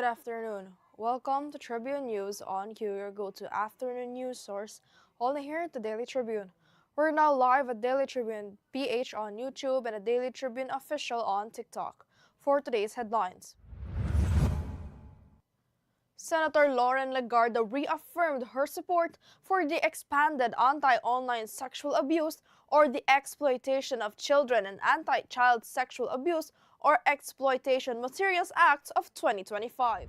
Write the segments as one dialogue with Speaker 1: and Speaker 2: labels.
Speaker 1: Good afternoon. Welcome to Tribune News on Q, your go-to afternoon news source, only here at the Daily Tribune. We're now live at Daily Tribune PH on YouTube and a Daily Tribune official on TikTok. For today's headlines. Senator Lauren Legarda reaffirmed her support for the expanded Anti-Online Sexual Abuse or the Exploitation of Children and Anti-Child Sexual Abuse or Exploitation Materials Acts of 2025.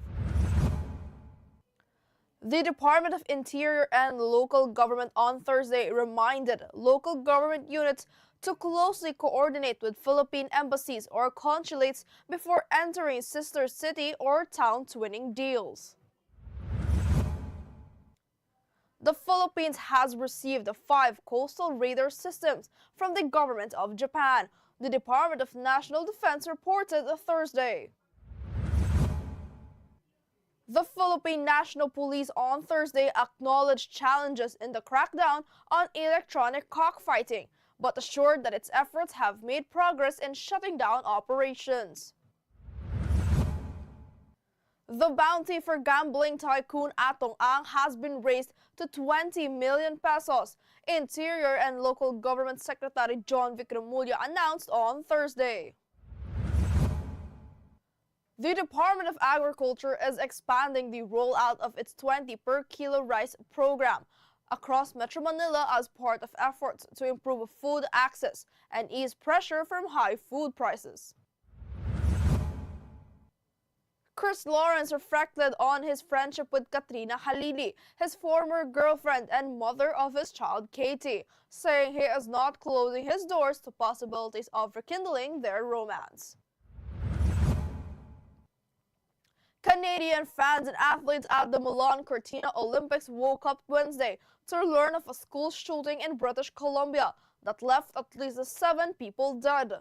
Speaker 1: The Department of Interior and Local Government on Thursday reminded local government units to closely coordinate with Philippine embassies or consulates before entering sister city or town twinning deals. The Philippines has received 5 coastal radar systems from the government of Japan, the Department of National Defense reported Thursday. The Philippine National Police on Thursday acknowledged challenges in the crackdown on electronic cockfighting, but assured that its efforts have made progress in shutting down operations. The bounty for gambling tycoon Atong Ang has been raised to 20 million pesos, Interior and Local Government Secretary John Vicremulla announced on Thursday. The Department of Agriculture is expanding the rollout of its 20 per kilo rice program across Metro Manila as part of efforts to improve food access and ease pressure from high food prices. Chris Lawrence reflected on his friendship with Katrina Halili, his former girlfriend and mother of his child Katie, saying he is not closing his doors to possibilities of rekindling their romance. Canadian fans and athletes at the Milan Cortina Olympics woke up Wednesday to learn of a school shooting in British Columbia that left at least 7 people dead.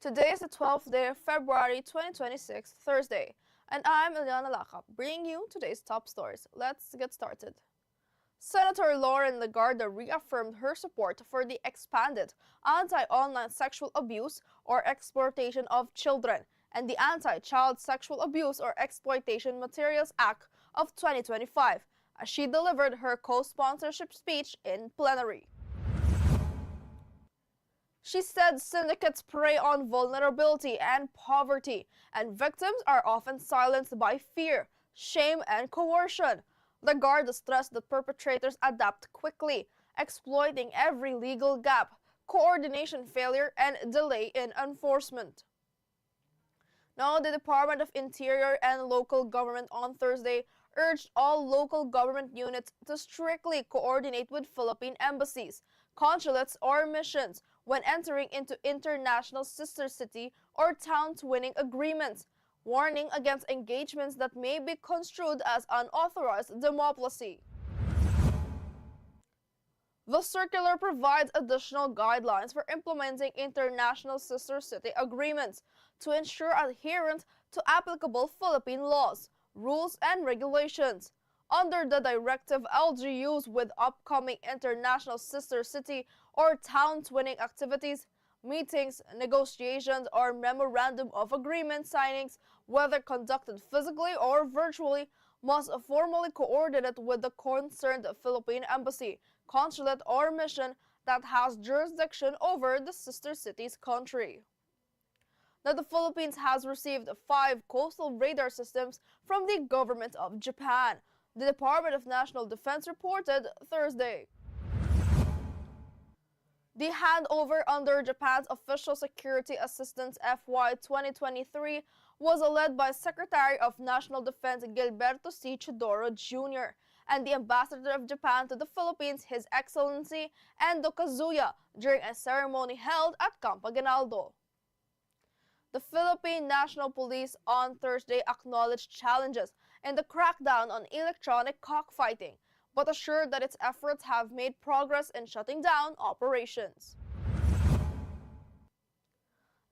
Speaker 1: Today is the 12th day of February 2026, Thursday, and I'm Eliana Lacap, bringing you today's top stories. Let's get started. Senator Lauren Legarda reaffirmed her support for the expanded Anti-Online Sexual Abuse or Exploitation of Children and the Anti-Child Sexual Abuse or Exploitation Materials Act of 2025 as she delivered her co-sponsorship speech in plenary. She said syndicates prey on vulnerability and poverty, and victims are often silenced by fear, shame, and coercion. Legarda stressed that perpetrators adapt quickly, exploiting every legal gap, coordination failure, and delay in enforcement. Now, the Department of Interior and Local Government on Thursday urged all local government units to strictly coordinate with Philippine embassies, consulates, or missions when entering into international sister city or town twinning agreements, warning against engagements that may be construed as unauthorized democracy. The circular provides additional guidelines for implementing international sister city agreements to ensure adherence to applicable Philippine laws, rules, and regulations. Under the directive, LGUs with upcoming international sister city or town twinning activities, meetings, negotiations, or memorandum of agreement signings, whether conducted physically or virtually, must formally coordinate with the concerned Philippine embassy, consulate, or mission that has jurisdiction over the sister city's country. Now, the Philippines has received 5 coastal radar systems from the government of Japan, the Department of National Defense reported Thursday. The handover under Japan's Official Security Assistance FY 2023 was led by Secretary of National Defense Gilberto C. Chodoro Jr. and the Ambassador of Japan to the Philippines, His Excellency Endo Kazuya, during a ceremony held at Camp Aguinaldo. The Philippine National Police on Thursday acknowledged challenges in the crackdown on electronic cockfighting, but assured that its efforts have made progress in shutting down operations.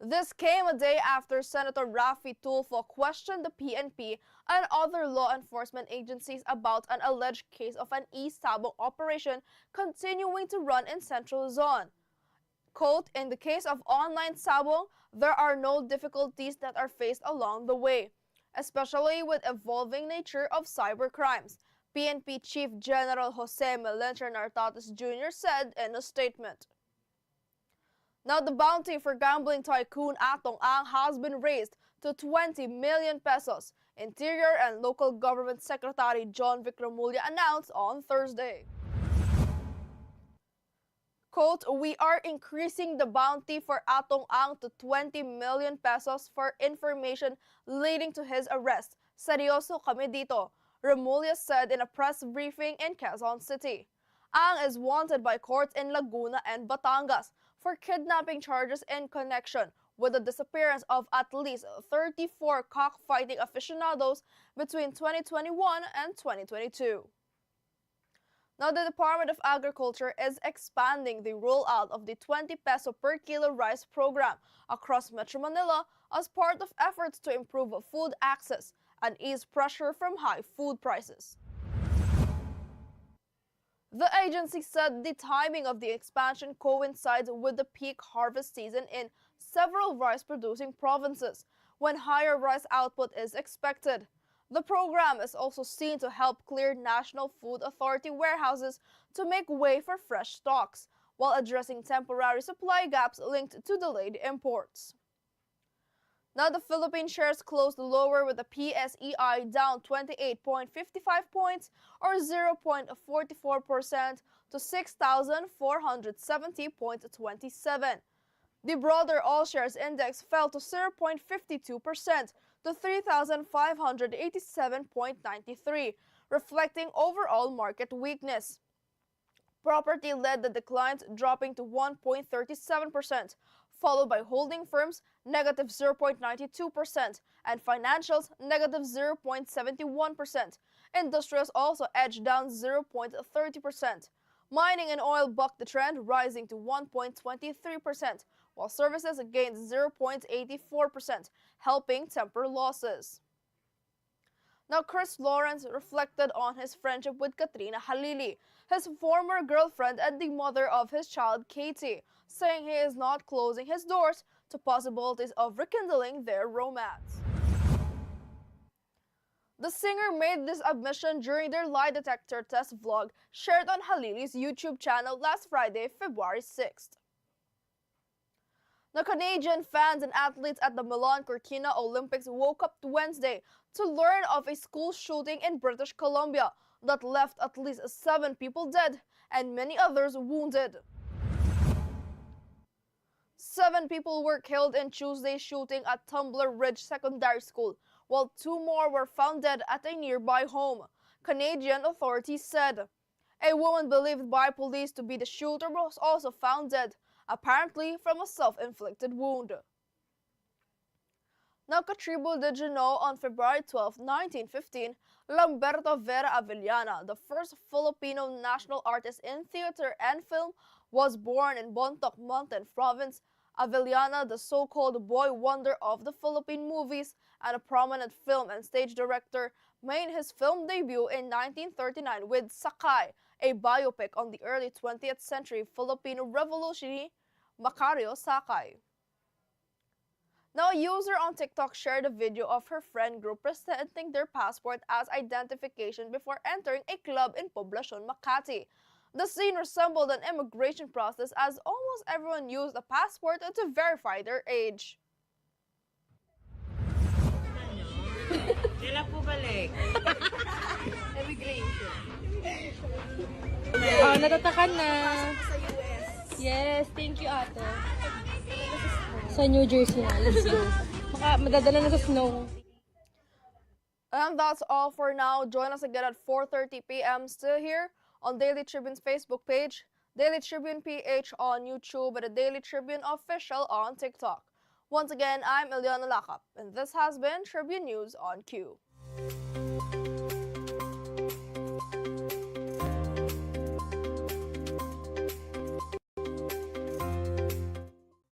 Speaker 1: This came a day after Senator Raffy Tulfo questioned the PNP and other law enforcement agencies about an alleged case of an e-sabong operation continuing to run in Central Luzon. Quote, "In the case of online sabong, there are no difficulties that are faced along the way, especially with evolving nature of cybercrimes," PNP Chief General Jose Melencio Nartates Jr. said in a statement. Now the bounty for gambling tycoon Atong Ang has been raised to 20 million pesos, Interior and Local Government Secretary John Vic Remulla announced on Thursday. Quote, "We are increasing the bounty for Atong Ang to 20 million pesos for information leading to his arrest. Seryoso kami dito," Remulla said in a press briefing in Quezon City. Ang is wanted by courts in Laguna and Batangas for kidnapping charges in connection with the disappearance of at least 34 cockfighting aficionados between 2021 and 2022. Now, the Department of Agriculture is expanding the rollout of the 20 peso per kilo rice program across Metro Manila as part of efforts to improve food access and ease pressure from high food prices. The agency said the timing of the expansion coincides with the peak harvest season in several rice-producing provinces, when higher rice output is expected. The program is also seen to help clear National Food Authority warehouses to make way for fresh stocks, while addressing temporary supply gaps linked to delayed imports. Now the Philippine shares closed lower with the PSEI down 28.55 points or 0.44% to 6,470.27. The broader all shares index fell to 0.52% to 3,587.93, reflecting overall market weakness. Property led the declines, dropping to 1.37%, followed by holding firms negative 0.92% and financials negative 0.71%. Industrials also edged down 0.30%. Mining and oil bucked the trend, rising to 1.23%, while services gained 0.84%, helping temper losses. Now, Chris Lawrence reflected on his friendship with Katrina Halili, his former girlfriend and the mother of his child, Katie, saying he is not closing his doors to possibilities of rekindling their romance. The singer made this admission during their lie detector test vlog shared on Halili's YouTube channel last Friday, February 6th. The Canadian fans and athletes at the Milan Cortina Olympics woke up Wednesday to learn of a school shooting in British Columbia that left at least 7 people dead and many others wounded. 7 people were killed in Tuesday's shooting at Tumbler Ridge Secondary School, while 2 more were found dead at a nearby home, Canadian authorities said. A woman believed by police to be the shooter was also found dead, apparently from a self-inflicted wound. Now, Tribune, did you know on February 12, 1915, Lamberto Vera Avellana, the first Filipino national artist in theater and film, was born in Bontoc Mountain Province. Avellana, the so-called boy wonder of the Philippine movies and a prominent film and stage director, made his film debut in 1939 with Sakay, a biopic on the early 20th century Filipino revolutionary Macario Sakay. Now, a user on TikTok shared a video of her friend group presenting their passport as identification before entering a club in Poblacion, Makati. The scene resembled an immigration process as almost everyone used a passport to verify their age.
Speaker 2: Kailan po balik?
Speaker 1: Immigration.
Speaker 3: Oh, natatakan na. Yes, thank you, ate. Sa New Jersey na. Let's go. Madadala na sa snow.
Speaker 1: And that's all for now. Join us again at 4:30 p.m. still here on Daily Tribune's Facebook page, Daily Tribune PH on YouTube, and the Daily Tribune Official on TikTok. Once again, I'm Eliana Lacap, and this has been Tribune News on Q.